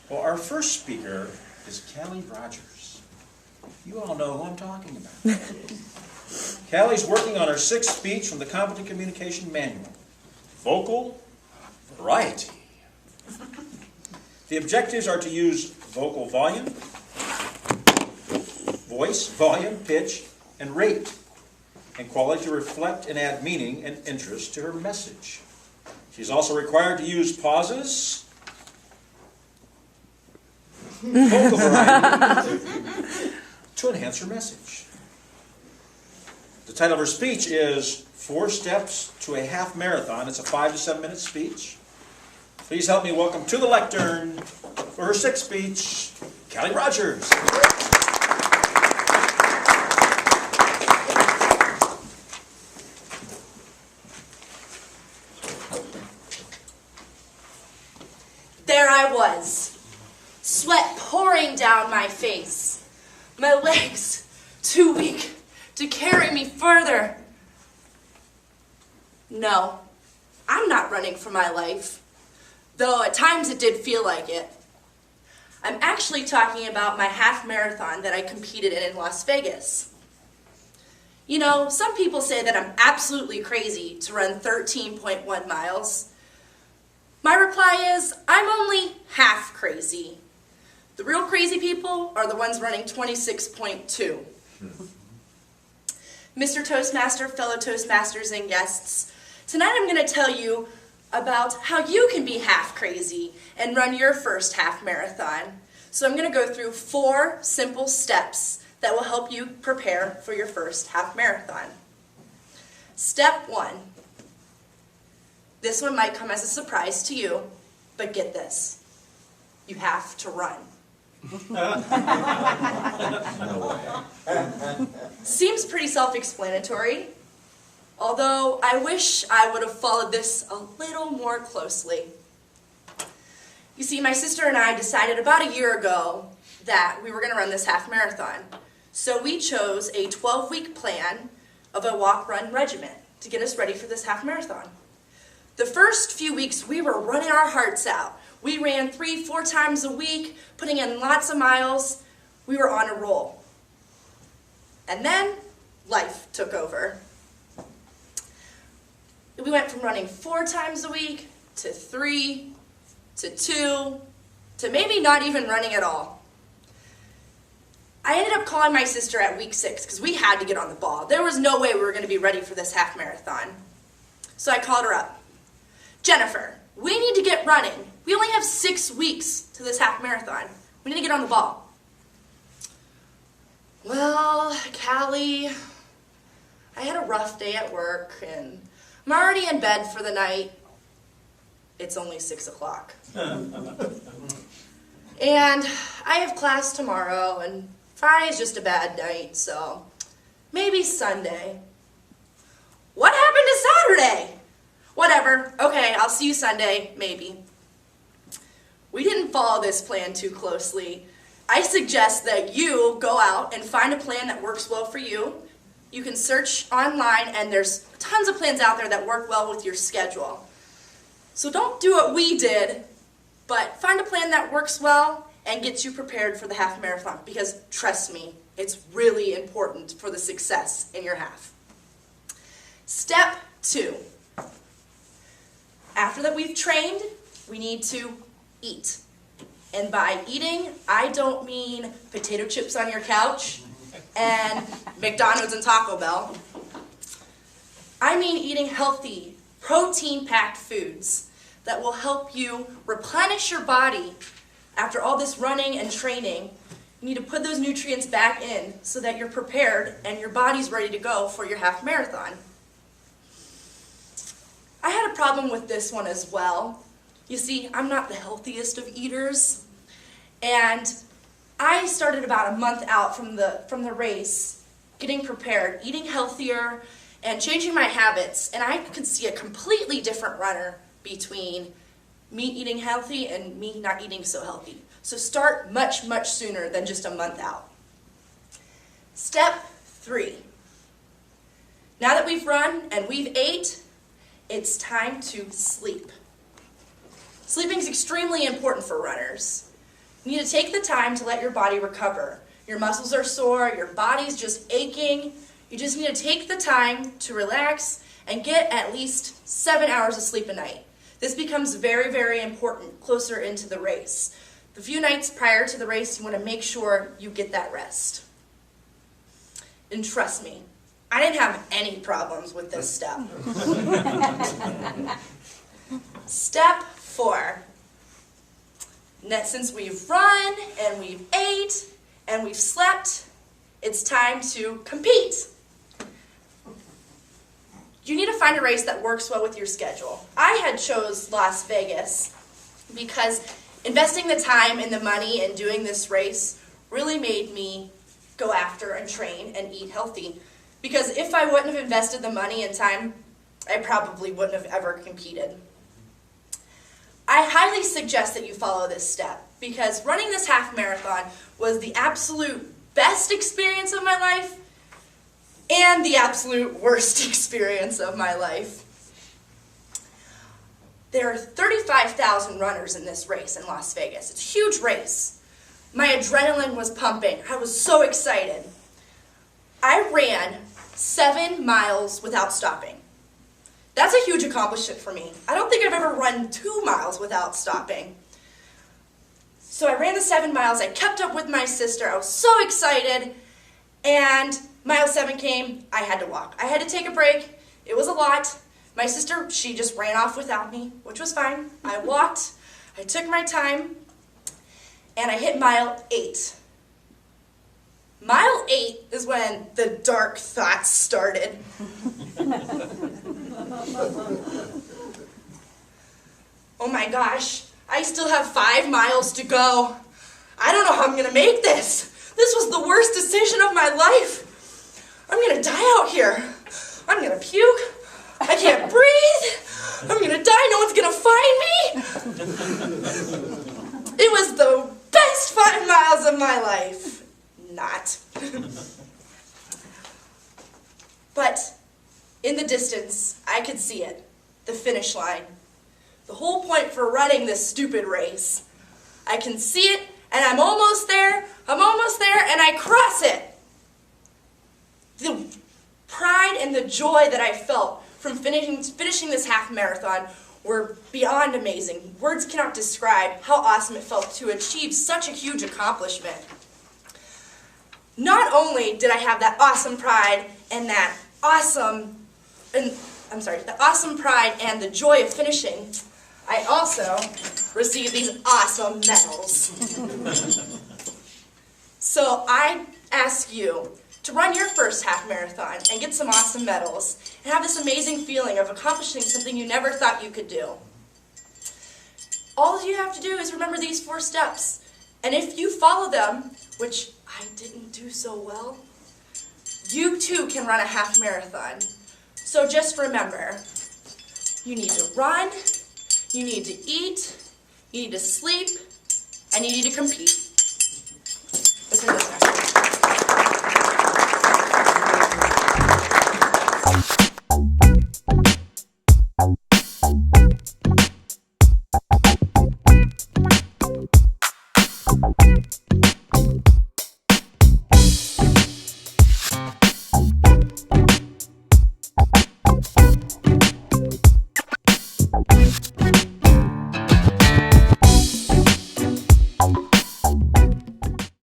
Well, our first speaker is Kallie Rogers. You all know who I'm talking about. Kallie's working on her 6th speech from the Competent Communication Manual. Vocal variety. The objectives are to use vocal volume, voice, volume, pitch, and rate, and quality to reflect and add meaning and interest to her message. She's also required to use pauses, vocal variety, to enhance her message. The title of her speech is 4 Steps to a Half Marathon. It's a 5 to 7 minute speech. Please help me welcome to the lectern for her 6th speech, Kallie Rogers. There I was, sweat pouring down my face, my legs too weak to carry me further. No, I'm not running for my life, though at times it did feel like it. I'm actually talking about my half marathon that I competed in Las Vegas. You know, some people say that I'm absolutely crazy to run 13.1 miles. My reply is, I'm only half crazy. The real crazy people are the ones running 26.2. Mr. Toastmaster, fellow Toastmasters, and guests, tonight I'm going to tell you about how you can be half crazy and run your first half marathon. So I'm going to go through 4 simple steps that will help you prepare for your first half marathon. Step 1. This one might come as a surprise to you, but get this. You have to run. No way. Seems pretty self-explanatory, although I wish I would have followed this a little more closely. You see, my sister and I decided about a year ago that we were going to run this half marathon. So we chose a 12-week plan of a walk-run regimen to get us ready for this half marathon. The first few weeks, we were running our hearts out. We ran 3-4 times a week, putting in lots of miles. We were on a roll. And then life took over. We went from running 4 times a week to 3 to 2 to maybe not even running at all. I ended up calling my sister at week 6 because we had to get on the ball. There was no way we were going to be ready for this half marathon. So I called her up. Jennifer, we need to get running. We only have 6 weeks to this half marathon. We need to get on the ball. Well, Kallie, I had a rough day at work and I'm already in bed for the night. It's only 6 o'clock. And I have class tomorrow and Friday's just a bad night, so maybe Sunday. What happened to Saturday? Whatever, okay, I'll see you Sunday, maybe. We didn't follow this plan too closely. I suggest that you go out and find a plan that works well for you. You can search online and there's tons of plans out there that work well with your schedule. So don't do what we did, but find a plan that works well and gets you prepared for the half marathon because trust me, it's really important for the success in your half. Step 2. After that we've trained, we need to eat. And by eating, I don't mean potato chips on your couch and McDonald's and Taco Bell. I mean eating healthy, protein-packed foods that will help you replenish your body after all this running and training. You need to put those nutrients back in so that you're prepared and your body's ready to go for your half marathon. I had a problem with this one as well. You see, I'm not the healthiest of eaters, and I started about a month out from the race, getting prepared, eating healthier, and changing my habits, and I could see a completely different runner between me eating healthy and me not eating so healthy. So start much, much sooner than just a month out. Step 3. Now that we've run and we've ate, it's time to sleep. Sleeping is extremely important for runners. You need to take the time to let your body recover. Your muscles are sore, your body's just aching. You just need to take the time to relax and get at least 7 hours of sleep a night. This becomes very, very important closer into the race. The few nights prior to the race, you want to make sure you get that rest. And trust me, I didn't have any problems with this step. Step 4. Now, since we've run and we've ate and we've slept, it's time to compete. You need to find a race that works well with your schedule. I had chose Las Vegas because investing the time and the money in doing this race really made me go after and train and eat healthy. Because if I wouldn't have invested the money and time, I probably wouldn't have ever competed. I highly suggest that you follow this step because running this half marathon was the absolute best experience of my life and the absolute worst experience of my life. There are 35,000 runners in this race in Las Vegas. It's a huge race. My adrenaline was pumping. I was so excited. I ran 7 miles without stopping. That's a huge accomplishment for me. I don't think I've ever run 2 miles without stopping. So I ran the 7 miles. I kept up with my sister. I was so excited. And mile 7 came. I had to walk. I had to take a break. It was a lot. My sister, she just ran off without me, which was fine. I walked. I took my time. And I hit mile 8. Mile 8 is when the dark thoughts started. Oh my gosh, I still have 5 miles to go. I don't know how I'm going to make this. This was the worst decision of my life. I'm going to die out here. I'm going to puke. I can't breathe. I'm going to die. No one's going to find me. It was the best 5 miles of my life. Not. But in the distance, I could see it, the finish line. The whole point for running this stupid race. I can see it, and I'm almost there, and I cross it. The pride and the joy that I felt from finishing this half marathon were beyond amazing. Words cannot describe how awesome it felt to achieve such a huge accomplishment. Not only did I have that awesome pride and the awesome pride and the joy of finishing, I also received these awesome medals. So I ask you to run your first half marathon and get some awesome medals and have this amazing feeling of accomplishing something you never thought you could do. All you have to do is remember these 4 steps. And if you follow them, which I didn't do so well, you too can run a half marathon. So just remember, you need to run, you need to eat, you need to sleep, and you need to compete.